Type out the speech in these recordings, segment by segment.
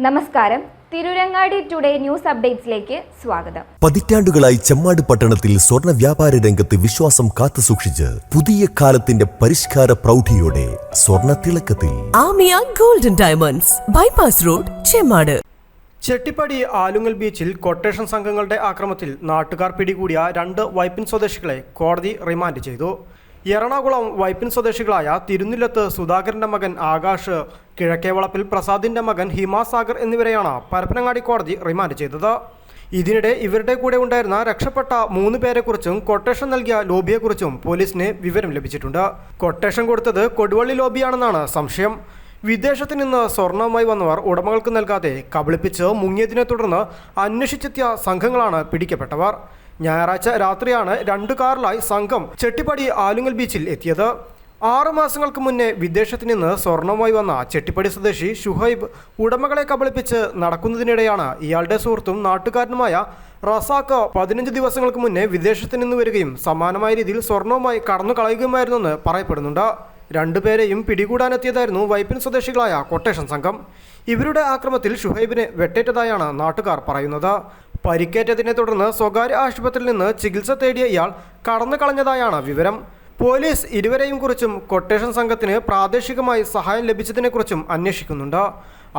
നമസ്കാരം. Tirurangadi today news അപ്ഡേറ്റ്സിലേക്ക് സ്വാഗതം. പതിറ്റാണ്ടുകളായി ചെമ്മാട് പട്ടണത്തിൽ സ്വർണ്ണ വ്യാപാര രംഗത്ത് വിശ്വാസം കാത്തുസൂക്ഷിച്ച് പുതിയ കാലത്തിന്റെ പരിഷ്കാര പ്രൗഢിയോടെ സ്വർണ്ണ തിളക്കത്തിൽ Amiya golden diamonds, bypass road, Chemmad. Chettippadi Alungal ബീച്ചിൽ കൊട്ടേഷൻ സംഘങ്ങളുടെ ആക്രമണത്തിൽ നാട്ടുകാർ പിടികൂടിയ 2 വൈപ്പിൻ സ്വദേശികളെ കോടതി റിമാൻഡ് ചെയ്തു. എറണാകുളം വൈപ്പിൻ സ്വദേശികളായ തിരുന്നില്ലത്ത് സുധാകരന്റെ മകൻ ആകാശ്, കിഴക്കേവളപ്പിൽ പ്രസാദിന്റെ മകൻ ഹിമാസാഗർ എന്നിവരെയാണ് പരപ്പനങ്ങാടി കോടതി റിമാൻഡ് ചെയ്തത്. ഇതിനിടെ ഇവരുടെ കൂടെ ഉണ്ടായിരുന്ന രക്ഷപ്പെട്ട 3 പേരെക്കുറിച്ചും കൊട്ടേഷൻ നൽകിയ ലോബിയെക്കുറിച്ചും പോലീസിന് വിവരം ലഭിച്ചിട്ടുണ്ട്. കൊട്ടേഷൻ കൊടുത്തത് കൊടുവള്ളി ലോബിയാണെന്നാണ് സംശയം. വിദേശത്ത് നിന്ന് സ്വർണവുമായി വന്നവർ ഉടമകൾക്ക് നൽകാതെ കബളിപ്പിച്ച് മുങ്ങിയതിനെ തുടർന്ന് അന്വേഷിച്ചെത്തിയ സംഘങ്ങളാണ് പിടിക്കപ്പെട്ടവർ. ഞായറാഴ്ച രാത്രിയാണ് 2 കാറിലായി സംഘം ചെട്ടിപ്പടി ആലുങ്ങൽ ബീച്ചിൽ എത്തിയത്. 6 മാസങ്ങൾക്ക് മുന്നേ വിദേശത്ത് നിന്ന് സ്വർണവുമായി വന്ന ചെട്ടിപ്പടി സ്വദേശി ഷുഹൈബ് ഉടമകളെ കബളിപ്പിച്ച് നടക്കുന്നതിനിടെയാണ് ഇയാളുടെ സുഹൃത്തും നാട്ടുകാരനുമായ റസാഖ് 15 ദിവസങ്ങൾക്ക് മുന്നേ വിദേശത്ത് നിന്ന് വരികയും സമാനമായ രീതിയിൽ സ്വർണവുമായി കടന്നു കളയുകയുമായിരുന്നെന്ന് പറയപ്പെടുന്നുണ്ട്. 2 പേരെയും പിടികൂടാനെത്തിയതായിരുന്നു വൈപ്പിൻ സ്വദേശികളായ കൊട്ടേഷൻ സംഘം. ഇവരുടെ ആക്രമണത്തിൽ ഷുഹൈബിനെ വെട്ടേറ്റതായാണ് നാട്ടുകാർ പറയുന്നത്. പരിക്കേറ്റതിനെ തുടർന്ന് സ്വകാര്യ ആശുപത്രിയിൽ നിന്ന് ചികിത്സ തേടിയ ഇയാൾ കടന്നു കളഞ്ഞതായാണ് വിവരം. പോലീസ് ഇരുവരെയും കുറിച്ചും കൊട്ടേഷൻ സംഘത്തിന് പ്രാദേശികമായി സഹായം ലഭിച്ചതിനെക്കുറിച്ചും അന്വേഷിക്കുന്നുണ്ട്.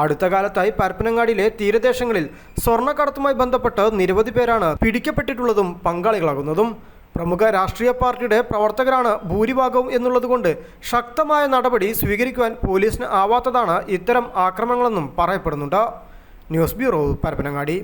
അടുത്ത കാലത്തായി പരപ്പനങ്ങാടിയിലെ തീരദേശങ്ങളിൽ സ്വർണ്ണക്കടത്തുമായി ബന്ധപ്പെട്ട് നിരവധി പേരാണ് പിടിക്കപ്പെട്ടിട്ടുള്ളതും പങ്കാളികളാകുന്നതും. പ്രമുഖ രാഷ്ട്രീയ പാർട്ടിയുടെ പ്രവർത്തകരാണ് ഭൂരിഭാഗവും എന്നുള്ളതുകൊണ്ട് ശക്തമായ നടപടി സ്വീകരിക്കുവാൻ പോലീസിന് ആവാത്തതാണ് ഇത്തരം ആക്രമണങ്ങളെന്നും പറയപ്പെടുന്നുണ്ട്. News bureau, Parappanangadi.